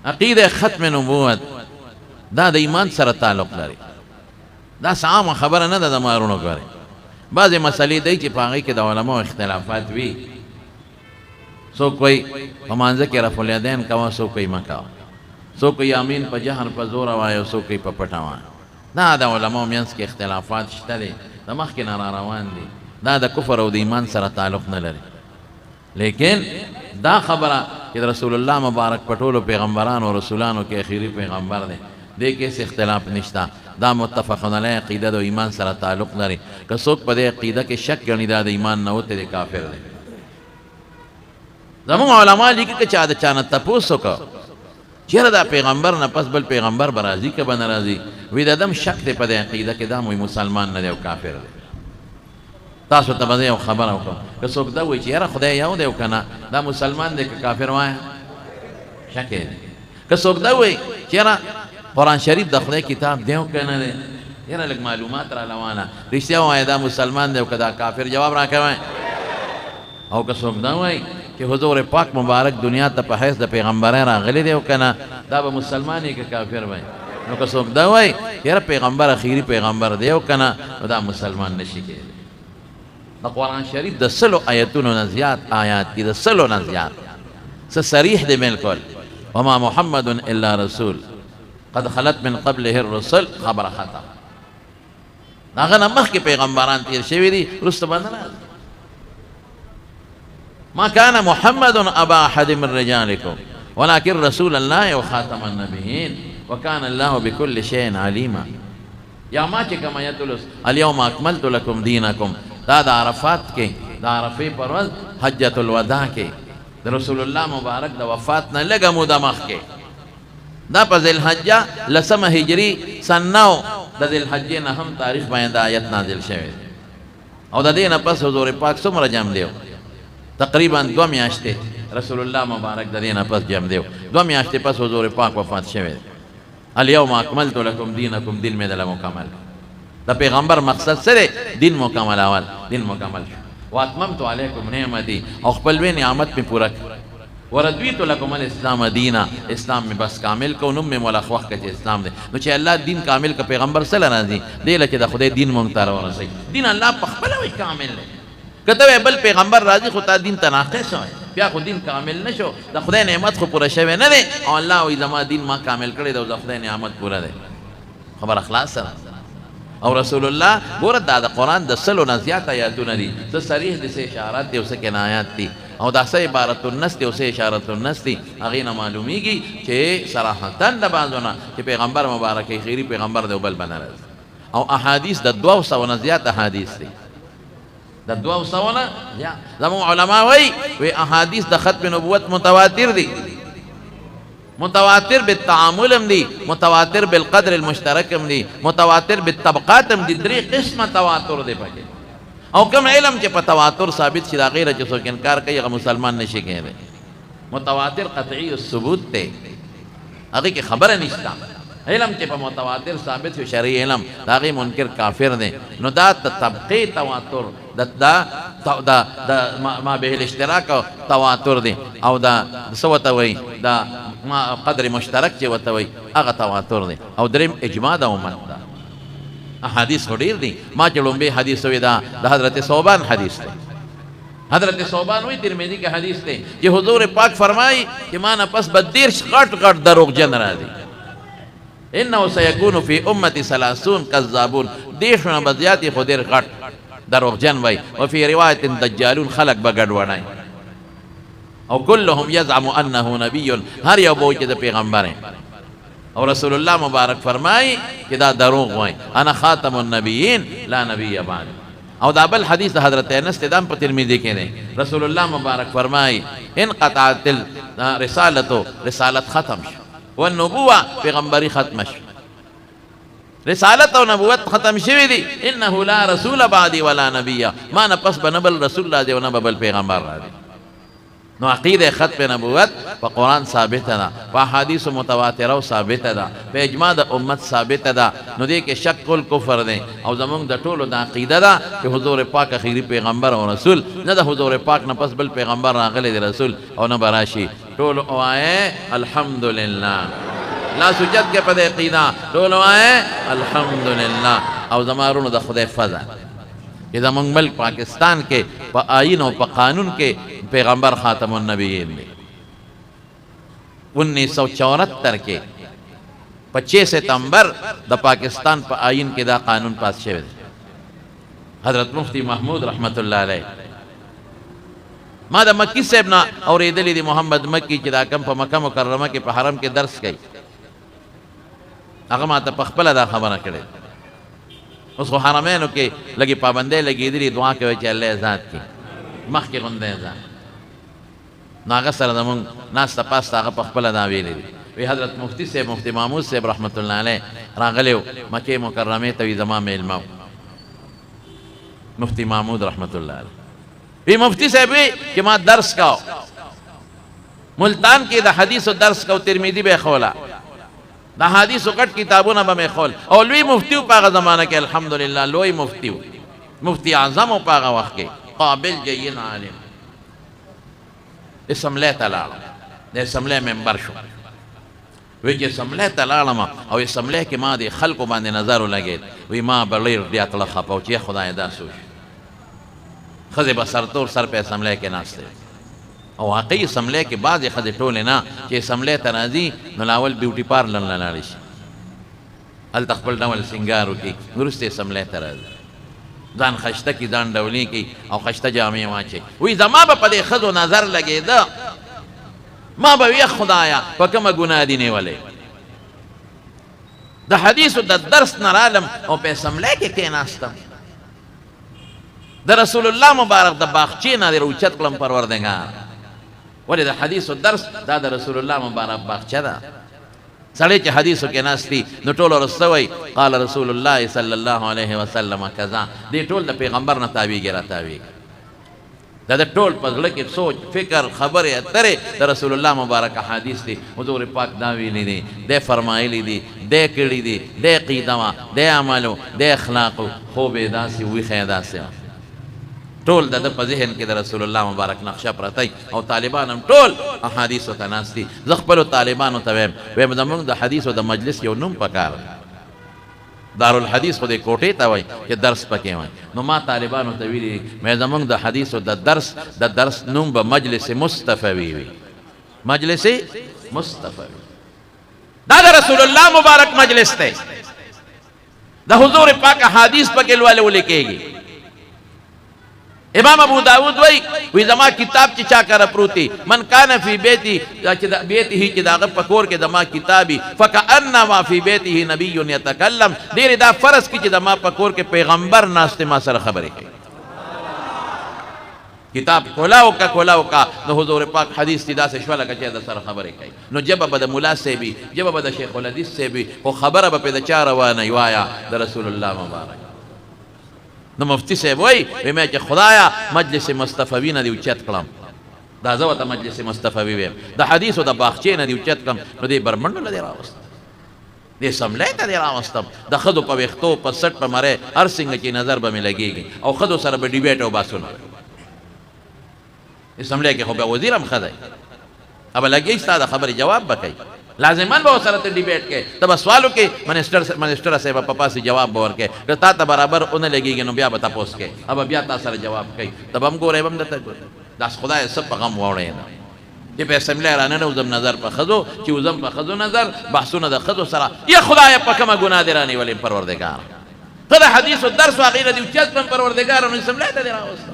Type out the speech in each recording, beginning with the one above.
عقیده ختم نبوت دا د ایمان سره تعلق لري. دا عامه خبره نه ده د مارونو ګورې بعضې مسلې دی چې په هغې کې د علماو اختلافات وي. څوک وایي په مانځه کې رفع الیدین کوه، څوک وایي مه کوه، څوک وایي امین په جهر په زوره وایه او څوک وایي په پټه وایه. دا د علماو منځ کې اختلافات شته دی، د مخکې نه را روان دي. دا د کفر او د ایمان سره تعلق نه لري. لیکن دا خبره چې د رسول الله مبارک په ټولو پیغمبرانو او رسولانو کې اخیری پیغمبر دی، دې کې هېڅ اختلاف نشته. دا متفقن علیه عقیده د ایمان سره تعلق لري. که څوک په دې عقیده کې شک ګڼي دا د ایمان نه وتی دی، کافر دی. زموږ علما لیکي که چا د چا نه تپوس وکړه چېرې دا پیغمبر نه پس بل پیغمبر به راځي که به نه راځي، وایي د دم شک دی په دې عقیده کې، دا وایي مسلمان نه دی او کافر دی. تاسو ته به زه یو خبره وکړم، که څوک دا وایي چې یاره خدای یو دی او که نه، دا مسلمان دی که کافر وایه شک دی. که څوک دا وایي چې یاره قرآن شریف د خدای کتاب دی او که نه دی، یاره لږ معلومات را روانه رښتیا ووایه دا مسلمان دی او که دا کافر، جواب راکوئ. او که څوک دا وایي چې حضور پاک مبارک دنیا ته په حیث د پیغمبرۍ راغلی دی او که نه، دا به مسلمان یې که کافر وایي. نو که څوک دا وایي چې یاره پیغمبر اخیری پیغمبر دی او که نه، نو دا مسلمان نشي کېدی. د قرآن شریف د سلو آیتونو نه زیات آیات دي، د سلو نه زیات څه صریح دی بالکل. وما محمد الا رسول قد خلت من قبله الرسل، خبره ختم. د هغه نه مخکې پیغمبران تیر شوي دي، وروسته به نه راځي. ما كان محمد ابا احد من رجالكم ولكن رسول الله وخاتم النبيين وكان الله بكل شيء عليما. یا ما چې کوم آیت ولوس اليوم اکملت لكم دینکم، دا د عرفات کې د عرفې پر ورځ حجة الوداع کې د رسول الله مبارک د وفات نه لږه موده مخکې، دا په ذوالحجه لسمه هجري سن 9 د ذوالحجې نه هم تاریخ باندې د آیت نازل شوی دی. او د دې نه پس حضور پاک څومره جمع دی؟ تقریبا 2 میاشتې رسول الله مبارک د دې نه پس جمع دی. 2 میاشتې پس حضور پاک وفات شوی دی. اليوم اکملت لكم دینکم، دین مې دله مکمل. د پیغمبر مقصد څه دی؟ دین مکمل. اول دین مکمل شو. واتممت علیکم نعمتي، او خپل وی نعمت مې پوره کړ. وردویت لکم الاسلام دینا، اسلام میں بس کامل کو نم میں مولا خوخ کچھ اسلام دے. نو چه اللہ دین کامل کا پیغمبر صلی اللہ علیہ دے لکه دا خدای دین مونږ ته ورسوي. دین الله پخپله وی کامل دی. کته بل پیغمبر راځي خو تا دین ته ناقص وای، بیا خو دین کامل نشو. د خدای نعمت خو پوره شوی نه دی، او الله وی زما دین ما کامل کړی دی او د خدای نعمت پوره دی. خبر اخلاص سره. او رسول الله ګوره دا د قرآن د سلو نه زیات آیاتونه دي، څه صریح دي، څه اشارات دي او څه کنایات دي، او دا څه عبارت النص دي او څه اشارت النص دي. هغې نه معلومیږي چې صراحتا د بعضو نه چې پیغمبر مبارک خیري پیغمبر دی او بل به نه راځي. او احادیث د 200 نه زیات احادیث دي، د 200 نه زیات. زموږ علما وایي احادیث د ختم نبوت متواتر دي. متواتر بالتعامل هم دي، متواتر بالقدر المشترک هم دي، متواتر بالطبقات هم دي. 3 قسمه تواتر دی پکې. او کوم علم چې په تواتر ثابت شي دا غیره چې څوک انکار کوي هغه مسلمان نشي کېدی. متواتر قطعی الثبوت دی، هغې کې خبره نشته. علم چې په متواتر ثابت شي شرعي علم، د هغې منکر کافر دی. نو دا طبقې تواتر دا ما به الاشتراک تواتر دی، او دا څه ورته وایي دا قدر مشترک چې ورته وایي هغه تواتر دی. او دریم اجماع د امت ده. احادیث خو ډېر دي. ما چې لومبی حدیث وی دا د حضرت ثوبان حدیث دی. حضرت ثوبان وی ترمذی کې حدیث دی چې حضور پاک فرمایي چې ما نه پس به 30 غټ دروغجن راځي. انه سيكون في امتي 30 كذابون، دیشونه به زیاتې خو ډېر غټ دروغجن وای. وفي روایت دجالون، خلق به ګډوډای. او كلهم يزعم انه نبي، هر یو به چې د پیغمبر. او رسول الله مبارک فرمایي چې دا دروغ وای. انا خاتم النبیین لا نبی بعد. او دا بل حدیث حضرت انس ته دام په ترمذی کې دی. رسول الله مبارک فرمایي انقطعت الرسالة، رسالت ختم شو. والنبوة پیغمبری ختم شو. رسالت او نبوت ختم شوی دی. انه لا رسول بعدی ولا نبی، ما نه پس به نه بل رسول راځي او نه به بل پیغمبر راځي. نو عقیده ختم نبوت په قرآن ثابت ده، په احادیث متواتره ثابت ده، په اجماع د امت ثابت ده. نو دې کې شک کول کفر دی. او زمونږ د ټولو د عقیده ده چې حضور پاک اخیری پیغمبر او رسول نه، د حضور پاک نه پس بل پیغمبر راغلی دی رسول او نه به راشي. टोल आए अल्हम्दुलिल्लाह ला सुजद के पदे क़ीदा टोल आए अल्हम्दुलिल्लाह और ज़मारुन द खुदे फज़ल कि ज़मंग मुल्क पाकिस्तान के प आइन और प कानून के पैगम्बर ख़ातमुन नबिय्यीन ने 1974 के 25 सितंबर द पाकिस्तान प आइन के दा कानून पास शे हज़रत मुफ्ती महमूद रहमतुल्लाह अलैह मादा मक्की साहब ना और इदली दी मोहम्मद मक्की की दाकम प मक्का मुकर्रमा के प हरम के दर्स गई अगमा त पखपला दा खबर करे उसको हरमैन के लगी पाबंदे लगी इधरी दुआ के वजह अल्लाह ज़ात की मख के गुंदे ज़ात नागा सर दमुंग नास्ता पास्ता का पखपला दा वेली वे हज़रत मुफ्ती से मुफ्ती मामूद से रहमतुल्लाह अलैह रागलेव मक्के मुकर्रमे तवी ज़मा में इल्मा मुफ्ती मामूद रहमतुल्लाह अलैह वे मुफ्ती से भी कि मां दर्स का मुल्तान के द हदीस और दर्स का तिरमिज़ी बे खोला द हदीस कट किताबों न बमे खोल और लुई मुफ्ती पागा ज़माना के अल्हम्दुलिल्लाह लोई मुफ्ती मुफ्ती आज़म और पागा वक्त के काबिल जय्यन आलिम इसमले तलाल दे समले मेंबर शो वे के समले तलाल मा और इसमले के मां दे खल को बांधे नजर लगे वे मां बलीर दिया तला खपाउची खुदा दासू खज़े बसर तोर सर पे समले के नास्ते और वाकई समले के बाद ये खज़े टोले ना कि समले तनाजी नलावल ब्यूटी पार्लर लालिश अल तखबल डवल सिंगारो की दुरुस्ते समले तराजी जान खश्ता की जान डवली की और खश्ता जामे वाचे वही जमा पदे खज़ो नजर लगे दा माँ बविया खुदाया पकम गुनाह दीने वाले द हदीस द दर्स नरालम और पे समले के नास्ता द रसूलुल्लाह मुबारक द बागचे ना दे रुचत कलम परवरदिगार वले द हदीस दर्स दा द रसूलुल्लाह मुबारक बागचा दा सड़े के हदीस के नास्ती न टोल रसवई قال रसूलुल्लाह सल्लल्लाहु अलैहि वसल्लम कज़ा दे टोल द पैगंबर न तावी गिरा तावी द टोल पगल के सोच फिक्र खबर तरे द रसूलुल्लाह मुबारक हदीस थी हुजूर पाक दावी ली दी दे फरमाई ली दी दे किड़ी दी दे क़ीदमा दे अमलो दे अखलाक खूब दासी हुई खैदा से टोल द ज़हन के द रसूलुल्लाह मुबारक नक्शा प्रतई और तालिबान हम टोल अहादीस तनास्ती ज़ख्बल तालिबान तवेम वे मदमुंग द हदीस द मजलिस यो नुम पकार दारुल हदीस खुदे कोटे तवई के दर्स पके वई नुमा तालिबान तवीली मैं जमुंग द हदीस द दर्स नुम ब मजलिस मुस्तफवी मजलिस मुस्तफवी दादा रसूलुल्लाह मुबारक मजलिस थे द हुजूर पाक हदीस पके वाले लिखेगी इमाम अबू दाऊद वही जमा किताब चिचा कर प्रूती मन कान फी बेती ही किदाग पकोर के दमा किताबी फकअन्ना मा फी बेती ही नबियुन यतकल्लम देर दा फरज की दमा पकोर के पैगंबर नास्ते मा सर खबरे के किताब खोलाओ का न हुजूर पाक हदीस तिदा से शवाला का चेदा सर खबरे के न जब बद मुला से भी जब बद शेखुल हदीस से भी वो खबर ब पे द चार वा न युआया द रसूलुल्लाह मुबारक न मुफ्ती से वही मैं के खुदाया मजलिस मुस्तफवी न दी उच्चत कलम दाजवत मजलिस मुस्तफवी वे द हदीस द बागचे न दी उच्चत कलम न दे बरमंड ल दे रावस्त दे समले का दे रावस्त द खदो प वक्तो प सट प मरे हर सिंह की नजर ब में लगेगी और खदो सर ब डिबेट और बात सुना इस समले के हो वजीर हम खदे अब लगे इस खबर जवाब बकई लाजिमन बहुत सारे डिबेट के तब सवालों के मिनिस्टर से पापा से जवाब बोर के ता बराबर उन्हें लगेगी नो ब्या बता पोस के अब ब्या ता सर जवाब कई तब हम गोरे बम दता दास खुदा सब पगम वोड़े ना ये पे असेंबली राने उजम नजर पर खजो कि उजम पर खजो नजर बहसु न खजो सरा ये खुदा ये पकम गुनाह देरानी वाले परवरदिगार खुदा हदीस और दर्स वागैर दी उच्चत पर परवरदिगार उन्हें असेंबली ता देरा उस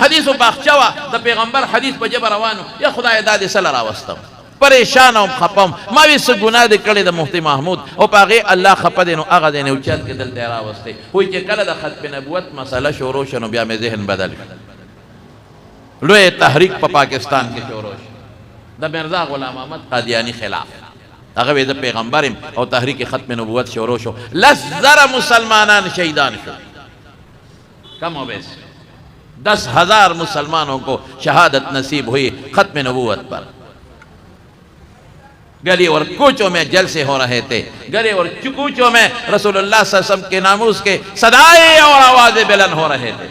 हदीस और बाखचवा द पैगंबर हदीस पर जब रवानो ये खुदा ये दादी सल्लल्लाहु अलैहि वसल्लम परेशान और खपम मावी से गुनाह दे कड़े द मुफ्ती महमूद और पागे अल्लाह खपा देनो आगा देने उच्चत के दिल तेरा वस्ते हुई के कल द खत पे नबुवत मसला शोरोश नो ब्या में ज़हन बदल लोए तहरीक प पाकिस्तान के शोरोश द मिर्जा गुलाम अहमद कादियानी खिलाफ अगर द पैगंबर और तहरीक खत्म नबुवत शोरोश हो लज़र मुसलमानान शहीदान शो कम हो बेस 10,000 मुसलमानों को शहादत नसीब हुई खत्म नबुवत पर गली और कूचों में जलसे हो रहे थे गली और कूचों में रसूलुल्लाह सल्लल्लाहु अलैहि वसल्लम के नामूस के सदाएं और आवाजें बुलंद हो रहे थे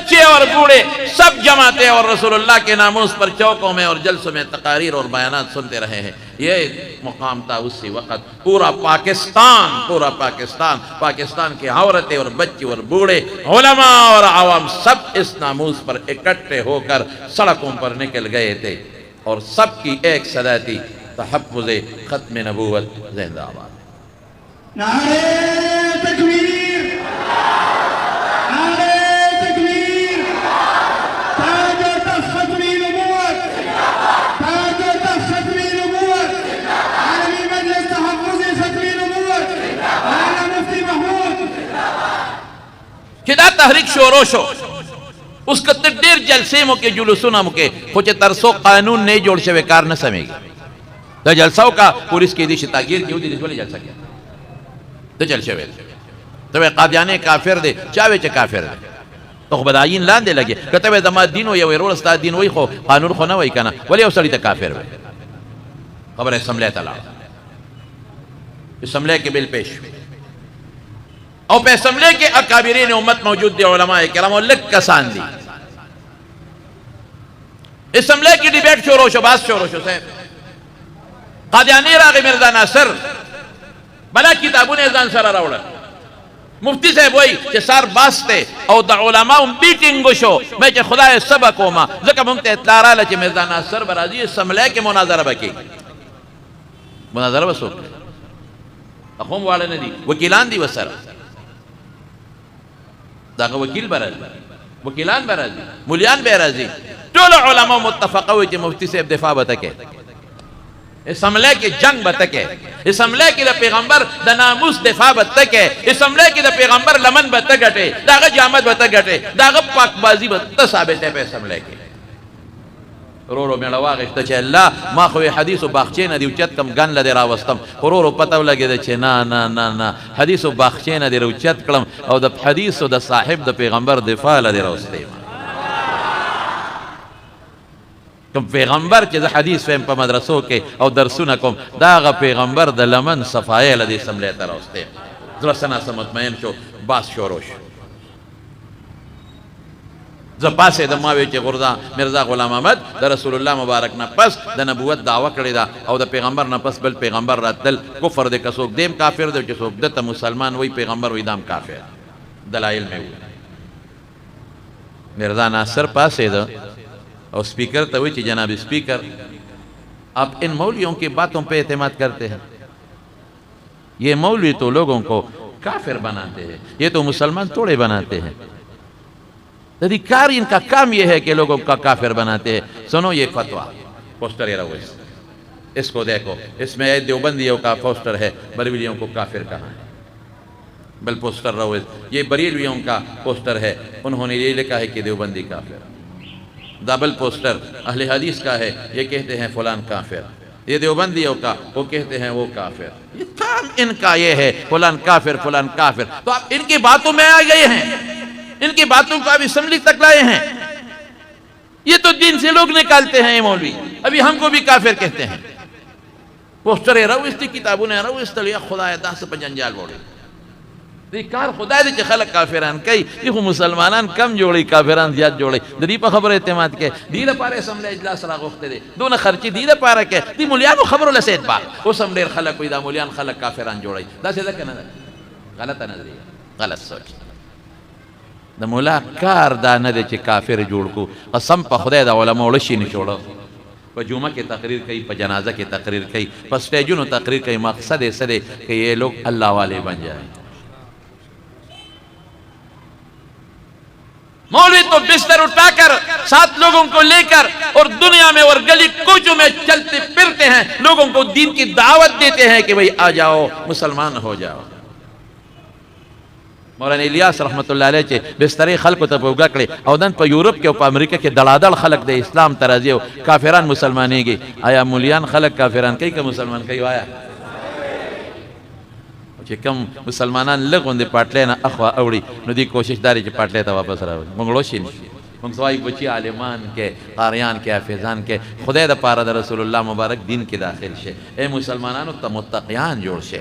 बच्चे और बूढ़े सब जमा थे और रसूलुल्लाह के नामूस पर चौकों में और जलसों में तकारीर और बयानात सुनते रहे हैं। ये मुकाम था उसी वक़्त। पूरा पाकिस्तान की औरतें और बच्चे और बूढ़े, उलमा और आवाम सब इस नामूस पर इकट्ठे होकर सड़कों पर निकल गए थे और सबकी एक सदा थी, तहफ़्फ़ुज़े ख़त्म नबूवत ज़िंदाबाद। नारे तकबीर, नारे तकबीर, ताज और तख्त ख़त्म नबूवत, ताज और तख्त ख़त्म नबूवत, आलमी मजलिस तहफ़्फ़ुज़े ख़त्म नबूवत, मौलाना मुफ्ती महमूद। किदा तहरीक शोरोशो उसका तकदीर जलसे मुके जुलूसुना मुके कुछ तरसो कानून नहीं जोड़ से बेकार न समेगी तो जलसाओं का पुलिस की दिश तागीर क्यों दी वाले जलसा किया तो जलसे वे तो वे कादियाने काफिर दे चावे चे काफिर दे तो बदायीन लान दे लगे कहते वे दमाद दिन हो या वे रोल उस्ताद दिन वही खो कानून खो ना वही कहना वाले उसली तक काफिर वे खबर है समले तला इस समले के बिल पेश और पे समले के अकाबिरीन उम्मत मौजूद दी उलमाए किराम और लग कसान दी इस समले की डिबेट शोरोशो बात शोरोशो से कादियानी राग मिर्जा नासिर बला किताबों ने जान सरा रावड़ा मुफ्ती साहब वही कि सार बास्ते और द उलमा बीटिंग शो मैं कि खुदा सबक ओमा जका मुमते इतलारा ल कि मिर्जा नासिर बराजी समले के मुनाजरा बकी मुनाजरा बसो अखोम वाले ने दी वकीलान दी वसर दागा वकील वकीलान बराजी मुलियान बराजी टोल उलमा मुत्तफक हुए कि मुफ्ती साहब दिफा बतके इस हमले की जंग बतके इस हमले की पैगंबर द नामुस दिफा बतके इस हमले की पैगंबर लमन बतगटे दागा जामत बतगटे दागा पाकबाजी बत साबित है पे हमले के रोरो में लवा गश्त छे अल्लाह मा खो हदीस बाखचे न दी उच्चत कम गन लदे रावस्तम रोरो पता लगे दे छे ना ना ना ना हदीस बाखचे न दे उच्चत कलम और द हदीस द साहिब द पैगंबर दिफा लदे रावस्ते कम पैगंबर के हदीस फहम पर मदरसों के और दरसुना कम दागा पैगंबर द लमन सफाए लदे समले तरस्ते जरसना समतमैन शो बास शोरोश जपासे द मावे के गुरदा मिर्जा गुलाम अहमद द रसूलुल्लाह मुबारक न पस द नबुवत दावा करे दा और द पैगंबर न पस बल पैगंबर रातल कुफर दे कसोक देम काफिर दे कसोक दत मुसलमान वही पैगंबर वही दाम काफिर दलाइल में मिर्जा नासिर पासे द और स्पीकर तो वही जनाब स्पीकर आप इन मौलवियों की बातों पे एतमाद करते हैं ये मौलवी तो लोगों को काफिर बनाते हैं ये तो मुसलमान तोड़े बनाते हैं अधिकार इनका काम यह है कि लोगों का काफिर बनाते हैं सुनो ये फतवा पोस्टर ये रहो इसको देखो इसमें देवबंदियों का पोस्टर है बरेलवियों को काफिर कहा है बल पोस्टर रहो ये बरेलवियों का पोस्टर है उन्होंने ये लिखा है कि देवबंदी काफिर डबल पोस्टर अहले हदीस का है ये कहते हैं फलान काफिर ये देवबंदियों का वो कहते हैं वो काफिर ये काम इनका ये है फलान काफिर तो आप इनकी बातों में आ गए हैं इनकी बातों को आप असेंबली तक लाए हैं ये तो दिन से लोग निकालते हैं ये मौलवी अभी हमको भी काफिर कहते हैं पोस्टर है रहो इसकी किताबों ने रहो इस तलिया खुदा है दास पर जंजाल बोले कार खुदा दे खलक काफिरान कई देखो मुसलमानान कम जोड़ी काफिरान ज्यादा जोड़े दरी पर खबर एतमाद के दीद पारे समले इजलास रा गोखते दे दोन खर्ची दीद पारे के दी मुलियान खबर लसेत बा वो समले खलक कोई दा मुलियान खलक काफिरान जोड़े दासे दा कना गलत नजरिया गलत सोच द मुला कार दा न दे चे काफिर जोड़ को कसम पर खुदा दा उलमा उलशी ने छोड़ो प जुमा के तकरीर कई प जनाजा के तकरीर कई प स्टेजुन तकरीर कई मकसद है सदे कि ये लोग अल्लाह वाले बन जाए मौलवी तो बिस्तर उठाकर 7 लोगों को लेकर और दुनिया में और गली कूचों में चलते फिरते हैं लोगों को दीन की दावत देते हैं कि भाई आ जाओ मुसलमान हो जाओ मौलाना इलियास रहमतुल्लाह अलैह चे बिस्तरे खल्क तब उगकड़े औदन पर यूरोप के ऊपर अमेरिका के दलादल खलक दे इस्लाम तराजियो काफिरान मुसलमानी की आया मुलियान खलक काफिरान कई का मुसलमान कई आया कम मुसलमानान लगों दे पाटले ना अखवा अवड़ी नदी कोशिश दारी चे पाटले था वापस रहा मंगलोशी मंगसवाई बची आलिमान के कारियान के हाफिजान के खुदा द पारा द रसूलुल्लाह मुबारक दीन के दाखिल शे ए मुसलमानान त मुत्तकियान जोड़ शे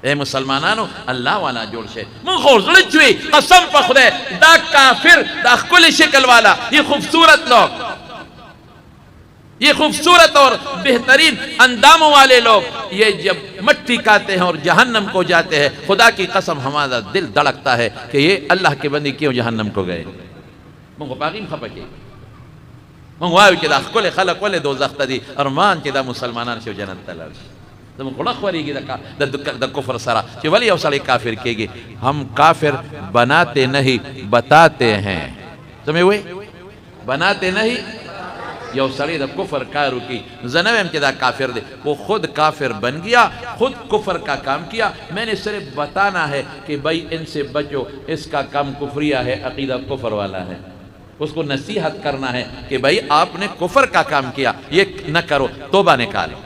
ए मुसलमानानो अल्लाह वाला जोड़ से मुखो जुड़चुई कसम पर खुदे दा काफिर दा कुल शक्ल वाला ये खूबसूरत लोग, ये खूबसूरत और बेहतरीन अंदामों वाले लोग, ये जब मट्टी खाते हैं और जहन्नम को जाते हैं, खुदा की कसम हमारा दिल धड़कता है कि ये अल्लाह के बंदे क्यों जहन्नम को गए। मुंगो पागीम खपके मुंगो आयो कि दा कुल खलक वाले दोज़ख तदी अरमान कि दा मुसलमानान से जन्नत तलर तुम खुड़खवरी की द कुफर सरा कि वली अवसर काफिर केगी। हम काफिर बनाते नहीं बताते हैं, तुम्हें हुए बनाते नहीं यो सड़ी द कुफर कारू की जनवेम के दा काफिर दे, वो खुद काफिर बन गया, खुद कुफर का काम किया। मैंने सिर्फ बताना है कि भाई इनसे बचो, इसका काम कुफरिया है, अकीदा कुफर वाला है। उसको नसीहत करना है कि भाई आपने कुफर का काम किया, ये न करो, तोबा निकालो।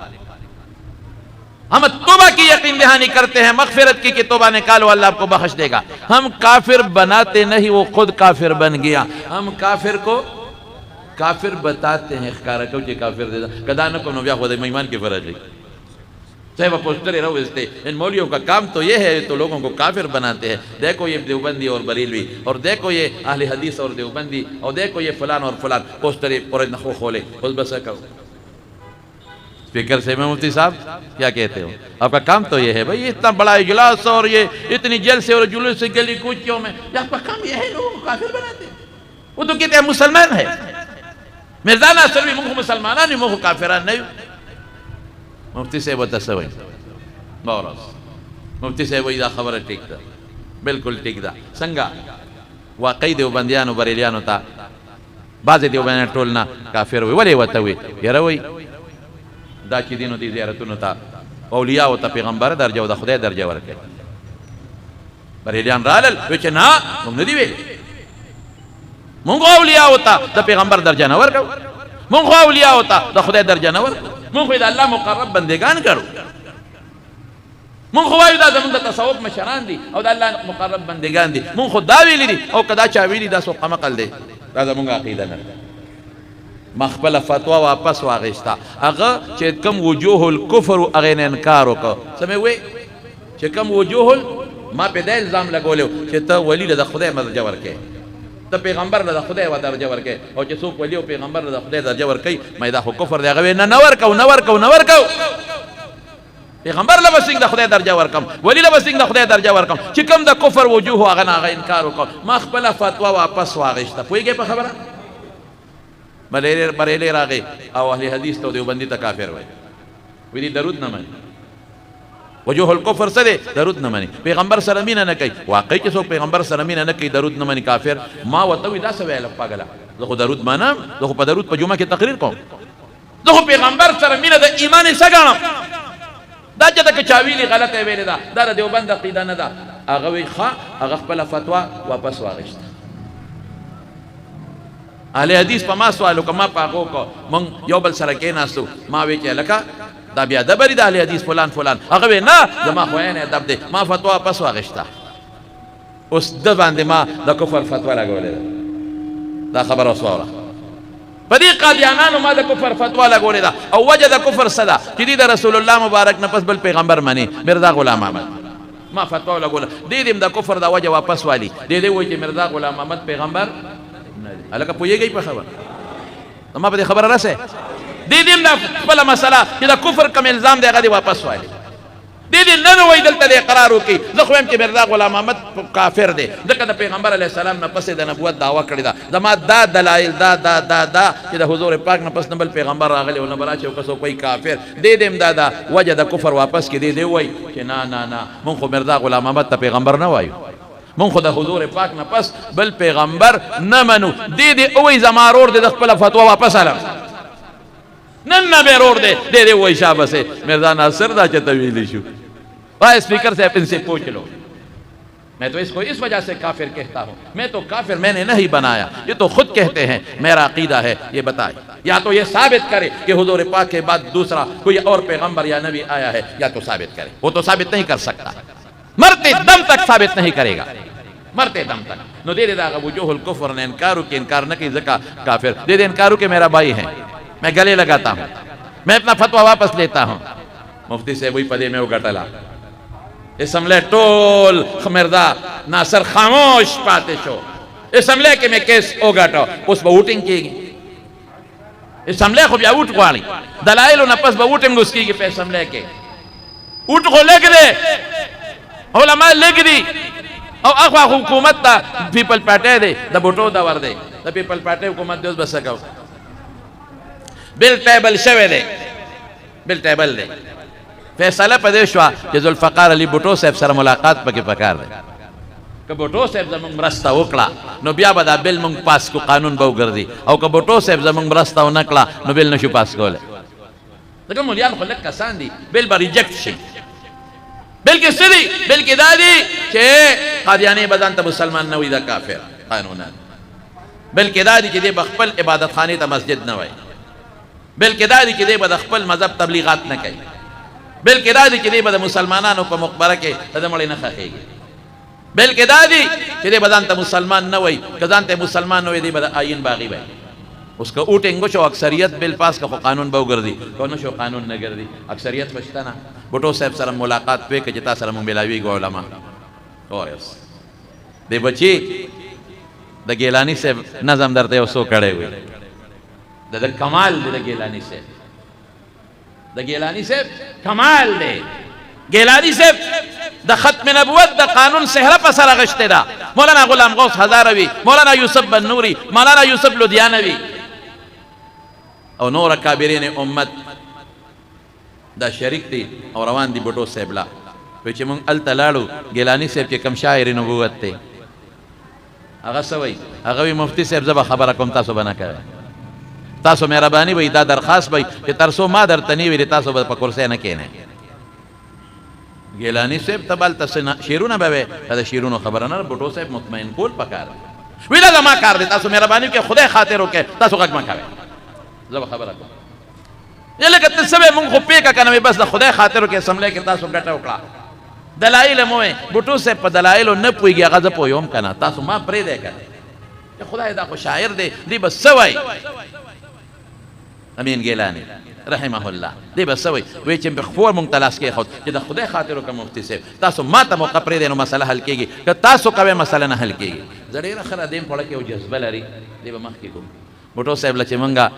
हम तोबा की यकीन दहानी करते हैं, मगफिरत की कि तोबा निकालो अल्लाह आपको बख्श देगा। हम काफिर बनाते नहीं, वो खुद काफिर बन गया। हम काफिर को काफिर बताते हैं, खारा को काफिर देता कदा न को नव्या खुद मेहमान की फर्ज है चाहे वह पोस्टर रहो इसते। इन मौलियों का काम तो ये है, तो लोगों को काफिर बनाते हैं। देखो ये देवबंदी और बरेलवी, और देखो ये अहले हदीस और देवबंदी, और देखो ये फलान और फलान पोस्टर और नखो खोले खुद बस करो। स्पीकर से मैं मुफ्ती साहब क्या कहते हो, आपका काम तो ये है भाई, इतना बड़ा इजलास और ये इतनी जेल से और जुलूस से गली कूचियों में, आपका काम ये है लोगों को काफिर बनाते। वो तो कहते हैं मुसलमान है, मिर्जाना सलवी मुख मुसलमान नहीं मुख काफिरा नहीं। मुफ्ती से वो तस्वीर बौरस मुफ्ती से वही खबर ठीक था, बिल्कुल ठीक था। संगा वाकई देवबंदियानो बरेलियानो था, बाजे देवबंदियान टोलना काफिर हुए वले वत हुए यार वही दाची दिनों दी ज़ियारतुन था औलिया होता पैगंबर दर्जा होता खुदा दर्जा वर्के बरेलियान रालल वेचे ना तुम नदी वे मुंगो औलिया होता द पैगंबर दर्जा न वर्को, मुंगो औलिया होता द खुदा दर्जा न वर्को, मुंगो अल्लाह मुकर्रब बंदेगान करो, मुंगो वायुदा जमुन तसव्वुफ मशरान दी और अल्लाह मुकर्रब बंदेगान दी, मुंगो दावीली दी और कदा चावीली दा सो कमकल दे दादा मुंगा अकीदा न मखबल फतवा वापस वागिस्ता अगर चेकम वजूहुल कुफर अगेन इनकार को समय हुए चेकम वजूहुल मा पे दे इल्जाम लगोले चेता वली द खुदा दर्जा वर्के त पैगंबर द खुदा व दर्जा वर्के और जे सो वली पैगंबर द खुदा दर्जा वर्के मैदा कुफर दे गवे न नवर को पैगंबर ल बसिंग द खुदा दर्जा वर्कम वली ल बसिंग द खुदा दर्जा वर्कम चिकम द कुफर वजूह अगन अग इनकार को मखबल फतवा वापस वागिस्ता पोई के खबर बरेले रागे और अहले हदीस तो देवबंदी तक काफिर हुए विधि दरूद न मानी वजूहुल कुफर से दे दरूद न मानी पैगंबर सरमीन न कही वाकई के सो पैगंबर सरमीन न कही दरूद न मानी काफिर माँ वतवी दा सवे लपा गला देखो दरूद माना देखो पदरूद पर जुमा की तकरीर कौन देखो पैगंबर सरमीन द ईमान सगाना दा जद के चावीली गलत है वेले दा देवबंद अकीदा न दा अगवे खा अगफल फतवा वापस वागिश्ता अहले हदीस पमा सवालो कमा पागो को मंग योबल सरके नासु मा वे के लका दा बिया दबरी दा अहले हदीस फलान फलान अगवे ना जमा होयने दब दे मा फतवा पस वागिश्ता उस द बांदे मा द कुफर फतवा लगोले दा खबर असवारा पदी कादियानानो मा द कुफर फतवा लगोले दा औ वजद कुफर सदा जदीद रसूलुल्लाह मुबारक न पस बल पैगंबर माने मिर्जा गुलाम अहमद मा फतवा लगोले दे दिम द कुफर दा वजह वापस वाली दे वो कि मिर्जा गुलाम अहमद पैगंबर अलग पुए गई खबर तमा पे खबर रसे दे दिन ना बला मसला कि दा कुफर कम इल्जाम देगा दे वापस वाले दे दिन न वही दलता दे करार की जखवेम के मिर्जा गुलाम अहमद काफिर दे दक पैगंबर अलैहि सलाम न पसे द नबुवत दावा कड़ी दा दमा दा दलाइल दा कि दा हुजूर पाक न पस नबल पैगंबर आगले न बरा चो कसो कोई काफिर दे देम दादा वजद कुफर वापस के दे वही कि ना मुन को मिर्जा गुलाम अहमद त पैगंबर न वायु मुन खुदा हुजूर पाक न पस बल पैगंबर न मनु दे ओई जमारोर दे दखपला फतवा वापस आलम नन्ना बेरोर दे वही शाबा से मिर्जा नासिर दा चतवीली शु भाई स्पीकर से इनसे पूछ लो। मैं तो इसको इस वजह से काफिर कहता हूँ, मैं तो काफिर मैंने नहीं बनाया, ये तो खुद कहते हैं मेरा अकीदा है। ये बताए या तो ये साबित करे कि हुजूर पाक के बाद दूसरा कोई और पैगंबर या नबी आया है, या तो साबित करे। वो तो साबित नहीं कर सकता, मरते दम तक साबित नहीं करेगा, मरते दम तक। नो दे देगा वजूहुल कुफ्र ने इनकार के इनकार न की जका काफिर दे दे इनकार के मेरा भाई है, मैं गले लगाता हूँ, मैं अपना फतवा वापस लेता हूँ। मुफ्ती से वही पदे में वो गटला اسمبلی ټول خمردا ناصر خاموش پاتې شو. اسمبلی کې مې کیس وګټو، اوس به ووټینګ کېږي. اسمبلی خو بیا ووټ غواړي، دلایلو نه پس به ووټینګ اوس کېږي په اسمبلی کې. ووټ خو لږ دی، علما لږ دي، او اخوا حکومت ته پیپل پارټۍ دی، د بوټو دور دی، د پیپل پارټۍ حکومت دی. اوس به څه کوو؟ بل ټیبل شوی دی، بل ټیبل دی. فیصله په دې شوه چې ذوالفقار علي بوټو صاحب سره ملاقات پکې پکار دی. که بوټو صاحب زمونږ مرسته وکړه نو بیا به دا بل مونږ پاس کو، قانون به وګرځي، او که بوټو صاحب زمونږ مرسته ونه کړه نو بل نشو پاس کولی. ځکه مولیان خو لږ کسان دي، بل به ریجکټ شي. بلکې څه دي؟ بلکې دا دي چې قادیاني به ځان ته مسلمان نه وي، دا کافر قانونا. بلکې دا دي چې دی به خپل عبادت خانې ته مسجد نه وایي. بلکې دا دي چې دی به د خپل مذهب تبلیغات نه کوي. بلکې دا دي چې دی به د مسلمانانو په مقبره کې د مړي نه خښېږي. بلکې دا دي چې دی به ځان ته مسلمان نه وایي، که ځان ته مسلمان نه وایي دی به د آیین باغي وایي. اوس که ووټینګ وشو اکثریت بل پاس که خو قانون به وګرځي، که نه شو قانون نه ګرځي. اکثریت خو شته نه. بوټو صاحب سره ملاقات وکړه چې تا سره مونږ ملاویږو علما. اوس دی بچي د ګیلاني صاحب نظم درته یو څو کړی وي، د کمال دی د ګیلاني صاحب، د ګیلاني صاحب کمال دی. ګیلاني صاحب د ختم نبوت د قانون سهره په سر اغشتې ده. مولانا غلام غوث هزاروي، مولانا یوسف بن نوري، مولانا یوسف لدیانوي او نور کابرین امت دا شریک دي او روان دي بوټو صاحب لا. وایي چې مونږ هلته لاړو، ګیلاني صاحب چې کوم شاعر نبوت دی هغه څه وایي؟ هغه وایي مفتي صاحب زه به خبره کوم، تاسو به نه کوئ. تاسو مهرباني وایي دا درخواست وایي چې تر څو ما درته نه ویلي تاسو به په کرسۍ نه کښېنئ. ګیلاني صاحب ته به هلته شعرونه به وی، دا د شعرونو خبره نه، بوټو صاحب مطمئن کول پکار. وی دا زما کار دی، تاسو مهرباني وکړئ، خدای خاطر وکړئ، تاسو غږ مه کوئ، زه به خبره کوم. یا لکه ته څه وی مونږ خو پېکه که نه وی، بس د خدای خاطر وکړئ، اسمبلی کې تاسو ګټه وکړه. دلایل مو وی، بوټو صاحب په دلایلو نه پوهېږي، هغه زه پوهېږم که نه، تاسو ما پرېږدئ که نه. خدای دا خو شاعر دی، دی به څه وایي؟ امین ګیلاني رحمه الله دی به څه وایي؟ وایي چې خپور مونږ ته لاس کېښود چې د خدای خاطر وکړه مفتي صاحب، تاسو ما ته موقع پرېږدئ نو مسله حل کېږي، که تاسو کوئ مسله نه حل کېږي. زه ډېره ښه را دیم پړه کې یو جذبه لري، دی به مخکې کوم. بوټو صاحب له چې مونږ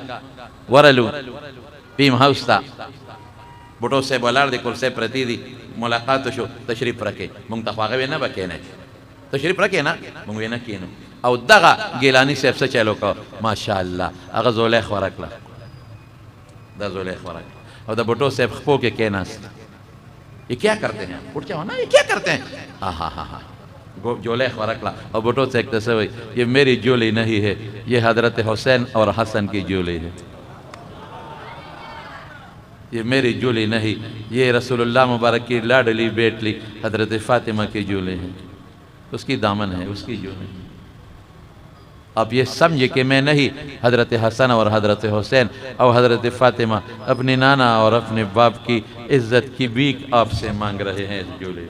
ورلو پیم هاوس ته، بوټو صاحب ولاړ دی، کرسۍ پرتې دي، ملاقات وشو، تشریف راکړئ. مونږ ته خو هغه وی نه به کښېنئ، تشریف راکړئ نه، مونږ وی نه کښېنو. او دغه ګیلاني صاحب څه چل وکړ؟ ماشاءالله هغه زولیخ ورکړه، دا زولیخ ورکړه، او د بوټو صاحب خپو کې کېناست. یہ کیا کرتے ہیں؟ اٹھ جاؤ نا، یہ کیا کرتے ہیں؟ ہاں ہاں ہاں ہاں زولیخ ورکړه. او بوټو صاحب ته څه وایي؟ یہ میری جولی نہیں ہے، یہ حضرت حسین اور حسن کی جولی ہے. یہ میری جولی نہیں، یہ رسول اللہ مبارک کی لاڈلی بیٹلی حضرت فاطمہ کی جولی ہے، اس کی دامن ہے، اس کی جولی. آپ یہ سمجھے کہ میں نہیں، حضرت حسن اور حضرت حسین اور حضرت فاطمہ اپنی نانا اور اپنے باپ کی عزت کی بھیک آپ سے مانگ رہے ہیں. اس جولی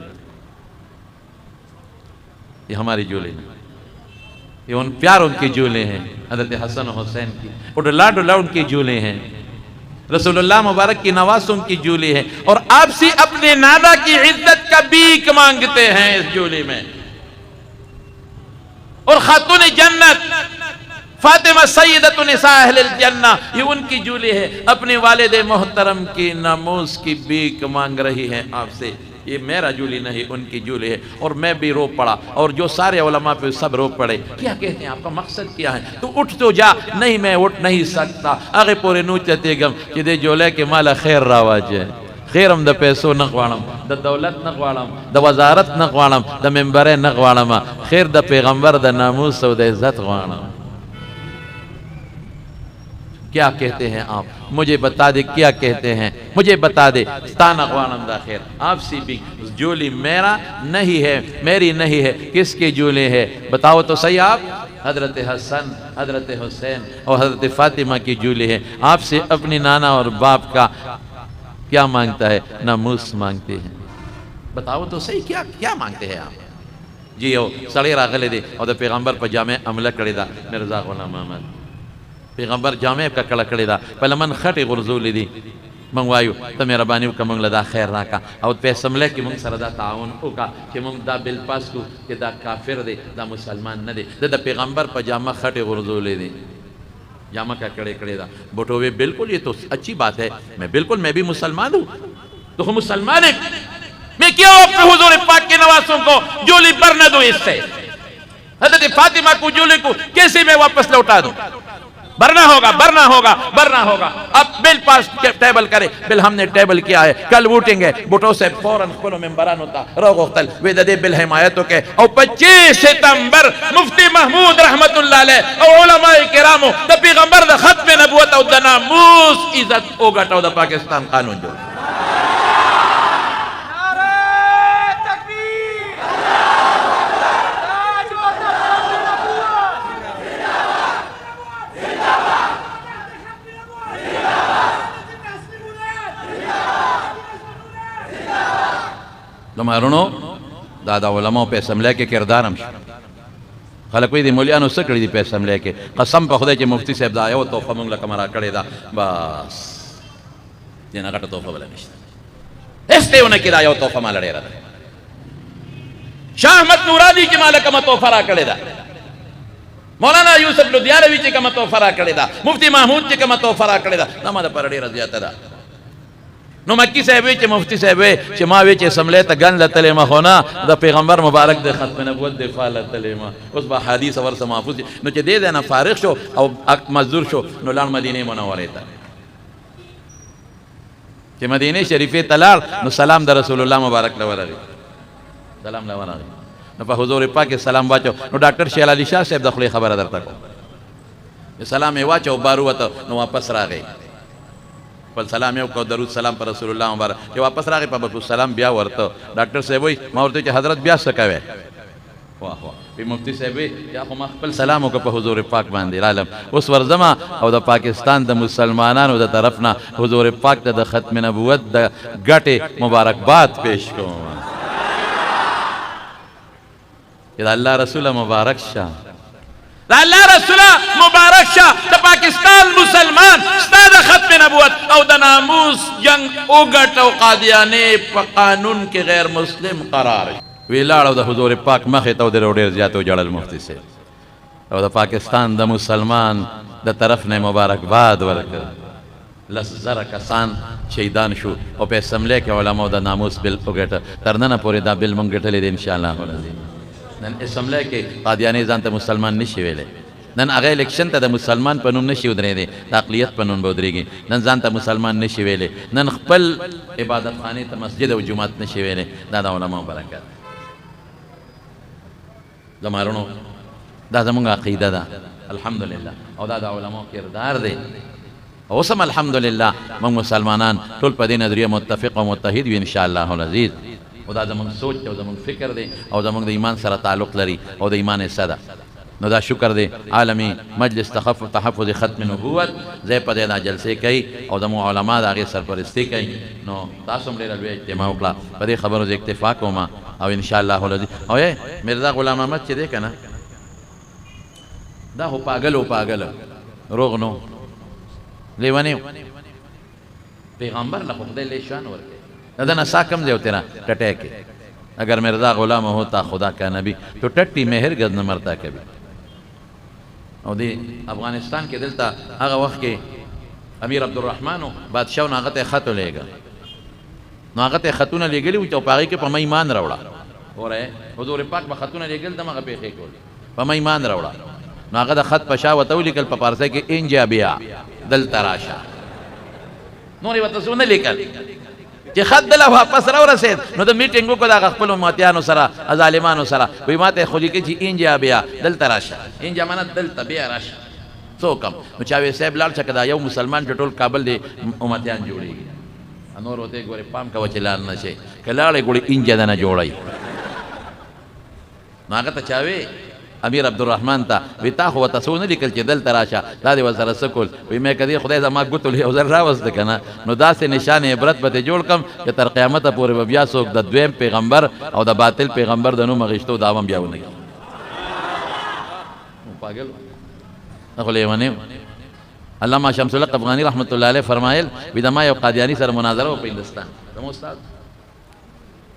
یہ ہماری جولی نہیں، یہ ان پیاروں کی جولے ہیں، حضرت حسن و حسین کی، اور لاڈ ان کی جولے ہیں، رسول اللہ مبارک کی نواسوں کی جولی ہے، اور آپ سے اپنے نانا کی عزت کا بھیک مانگتے ہیں اس جولی میں. اور خاتون جنت فاطمہ سیدۃ نساء اہل الجنہ، یہ ان کی جولی ہے، اپنے والد محترم کی ناموس کی بھیک مانگ رہی ہے آپ سے. یہ میرا جولی نہیں، ان کی جولی ہے. اور میں بھی رو پڑا، اور جو سارے علماء پہ سب رو پڑے. کیا کہتے ہیں؟ آپ کا مقصد کیا ہے؟ تو اٹھ تو جا. نہیں میں اٹھ نہیں سکتا. آگے پورے نوچتے گم کہ دے جولے کے مالا خیر راواج ہے. خیرم د پیسو نه غواړم، د دولت نه غواړم، د وزارت نه غواړم، د منبر نه غواړم، خیر د پیغمبر د ناموس او د عزت غواړم. کیا کہتے ہیں آپ؟ مجھے بتا دے کیا کہتے ہیں، مجھے بتا دے. ستانہ غوانم دا خیر، آپ سی بھی جولی میرا نہیں ہے، میری نہیں ہے، کس کی جولی ہے؟ بتاؤ تو صحیح آپ. حضرت حسن، حضرت حسین اور حضرت فاطمہ کی جولی ہے. آپ سے اپنی نانا اور باپ کا کیا مانگتا ہے؟ ناموس مانگتے ہیں. بتاؤ تو صحیح کیا مانگتے ہیں آپ؟ جی او سڑے راغلے دے اور دا پیغمبر پا جامع عملہ کردے دا مرزا غلام احمد. پیغمبر جامع کا کڑا کړی دا په لمن خټې غرزولې دي من وایو ته مهرباني وکړه موږ له دا خیر راکا او په اسمبلی کې موږ سره دا تعاون وکړه چې موږ دا بل پاس کو چې دا کافر دی دا مسلمان نه دی د پیغمبر په جامه خټې غورځولې دي جامہ کا کڑے کڑے دا بٹوے بالکل یہ تو اچھی بات ہے میں بھی مسلمان ہوں تو مسلمان ہے میں کیا اپنے حضور پاک کے نواسوں کو جولی بر نہ دوں اس سے حضرت فاطمہ کو جولی کو کیسے میں واپس لوٹا دوں برنا ہوگا اب بل پاس ٹیبل کرے بل ہم نے ٹیبل کیا ہے کل ووٹنگ ہے بٹو سے فوراً کھلو ممبران ہوتا روغ اختل ویدہ دے بل حمایتوں کے او 25 ستمبر مفتی محمود رحمت اللہ علیہ او علماء کرامو دا پیغمبر دا ختم نبوت او دا ناموس عزت او گٹاو دا پاکستان قانون جو لمارونو دا علماء په اسمبلی کې کردارم شو خلک وی دي مولیانو څه کړي دي په اسمبلی کې قسم په خدای چې مفتی صاحب دا یو توفه موږ له کمره کړې ده بس دینه غټه توفه بل نشته استهونه کې دا یو توفه مال لري شاه احمد نورانی چې مال کومه توفه را کړې ده مولانا یوسف لودیانوی چې کومه توفه را کړې ده مفتی محمود چې کومه توفه را کړې ده دا ماده پر ډیره زیاته ده نو مکی صاحب وی چې مفتی صاحب وی چې ما وی چې اسمبلی ته ګن لتلې ما خو نه د پیغمبر مبارک د ختم نبوت دفاع لتلې ما اوس به حدیث ورسره محفوظ نو چې دې نه فارغ شو او مزدور شو نو لاړ مدینه منورې ته چې مدینه شریفه ته لاړ نو سلام د رسول الله مبارک له ورغی سلام له ورغی نو په حضور پاک سلام واچو نو ډاکټر شیل علي شاه صاحب د خپل خبره درته کو سلام یې واچو بارو وته نو واپس راغی پل سلام یو کو درود سلام پر رسول الله مبارک چې واپس راغی په بس سلام بیا ورته ډاکټر صاحب وی ما ورته چې حضرت بیا سکوي واه واه په مفتی صاحب وی یا خو ما خپل سلام وک په حضور پاک باندې عالم اوس ورزما او د پاکستان د مسلمانانو د طرفنا حضور پاک ته د ختم نبوت د ګټه مبارکباد پیش کوم اذا الله رسول مبارک شه اللہ رسول مبارک شاہ دا پاکستان مسلمان ستا دا ختم نبوت او دا ناموس جنگ اوگٹ او قادیانے پا قانون کے غیر مسلم قرار ویلار او دا حضور پاک مخیط او دا روڑیر زیادو جڑل مفتی سے او دا پاکستان دا مسلمان دا طرف نے مبارک باد ورکر لس زر کسان شیدان شو او پہ اسمبلی کے علماء دا ناموس بل اوگٹ ترنن پوری دا بل منگٹ لی دی انشاءاللہ نن اسمبلی کې قادیانی ځان ته مسلمان نشي ویلې نن هغه الیکشن ته د مسلمان په نوم نشي ودرېدی د اقلیت په نوم به ودرېږي نن ځان ته مسلمان نشي ویلې نن خپل عبادت خانه ته مسجد او جماعت نشي ویلې دا د علماء برکت زمارونو دا زمونږ عقیده ده الحمدلله او دا د علماء کردار دی او سم الحمدلله موږ مسلمانان ټول په دې نظریه متفق او متحد وي ان شاء الله العزیز او دا زمونږ سوچ او زمونږ فکر دی او زمونږ د ایمان سره تعلق لري او د ایمان حصہ ده نو دا شکر دی عالمی مجلس تحفظ ختم نبوت زی په دې دا جلسې کوي او زموږ علما د هغې سرپرستي کوي نو تاسو هم ډېره لویه اجتماع وکړه په دې خبرو زه اکتفا کوم او انشاءالله العزیز او مرزا غلام احمد چې دی که نه دا خو پاگل روغ نو لیونی پیغمبر له خو خدای لوی شان ورکوي نہ نسا کم دے تیرا ٹٹے کے اگر مرزا غلام ہوتا خدا کا نبی تو ٹٹی مہر گز نہ مرتا کبھی او دی افغانستان کے دلتا اگا وقت کے امیر عبدالرحمن بادشاہ ناغت خط لے گا ناغت خطون لے گلی وچو پاگی کے پا ایمان روڑا ہو رہے حضور پاک با خطون لے گل دماغ پیخے کولی پا ایمان روڑا ناغت خط پشا وطو لکل پا پارسے کے انجا بیا دل تراشا نوری وطسون لکل چې خط دله واپس را ورسید نو د میټینګ وکړه د خپلو امتیانو سره ظالمانو سره وایي ما ته یې خو لیکي چې انجا بیا دلته راشه انجا معنه دلته بیا راشه څوک هم نو چا وی صاحب لاړ شه که دا یو مسلمان چې ټول کابل دی امتیان جوړېږي نور ورته یې ګورې پام کوه چې لاړ نه شي که لاړې ګورې انجا ده نه جوړوي نو هغه ته چا وی امیر عبدالرحمن تا وی تا خو ورته څه ونه لیکل چې دلته راشه دا دې ورسره څه کول وی مې که دې خدای زما ګوتو یو ځل راوسته که نه نو داسې نشان عبرت به ترې جوړ کړم چې تر قیامته پورې به بیا څوک د دویم پیغمبر او د باطل پیغمبر د نوم اخیستو دعوه هم بیا ونه کړي پاګل خو لیونی علامہ شمس الحق افغانی رحمۃ اللہ علیہ فرمایل وی د ما یو قادیانی سره مناظره په هندستان زموږ استاد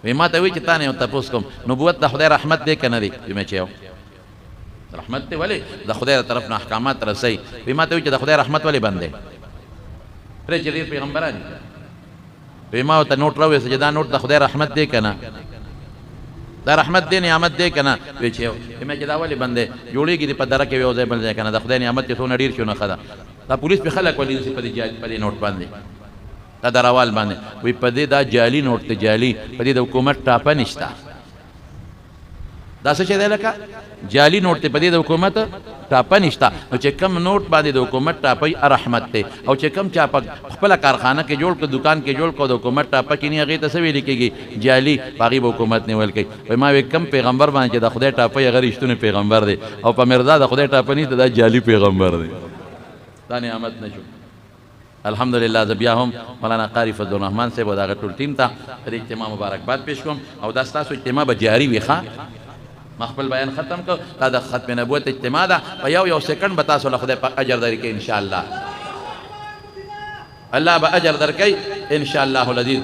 وی ما ته وی چې تا نه یو تپوس کوم نبوت د خدای رحمت دی کنه دی وی مې چې یو رحمت دی ولی د خدای طرف نه احکامات رسي وی ما ته وی چې د خدای رحمت ولی بندې پرې چې ډېر پیغمبران وی ما ته نوٹ راوې چې دا نوٹ د خدای رحمت دی کنه دا رحمت دی نعمت دی کنه وی چې یو مې چې دا ولی بندې جوړیږي په دره کې یو ځای بل ځای کنه د خدای نعمت ته څونه ډیر شونه خدا دا پولیس په خلک ولې په دې نوٹ باندې دا دروال باندې وی په دې دا جعلی نوٹ ته جعلی په دې د حکومت ټاپه نشته دا څه شی دی لکه جعلی نوٹ ته په دې د حکومت ټاپه نشته نو چې کم نوٹ باندې د حکومت ټاپه رحمت ته او چې کم چا په خپل کارخانه کې جوړ کړ دکان کې جوړ کړ د حکومت ټاپه کې نه هغه ته څه ویل کېږي جعلی باغی حکومت نه ویل کوي وای ما وی کم پیغمبر باندې د خدای ټاپه یې غری شتونه پیغمبر دی او په مرزا د خدای ټاپه نه دا جعلی پیغمبر دی دا نعمت نشو الحمدلله زبیا هم مولانا قاری فضل الرحمن صاحب او دا ټول ټیم ته د اجتماع مبارکباد پیش کوم او دا ستاسو اجتماع به جاری وي ښه ما خپل بیان ختم کړ دا د ختم نبوت اجتماع ده په یو سکند به تاسو له خدای په اجر درکې ان شاء الله الله به اجر درکې ان شاء الله العزیز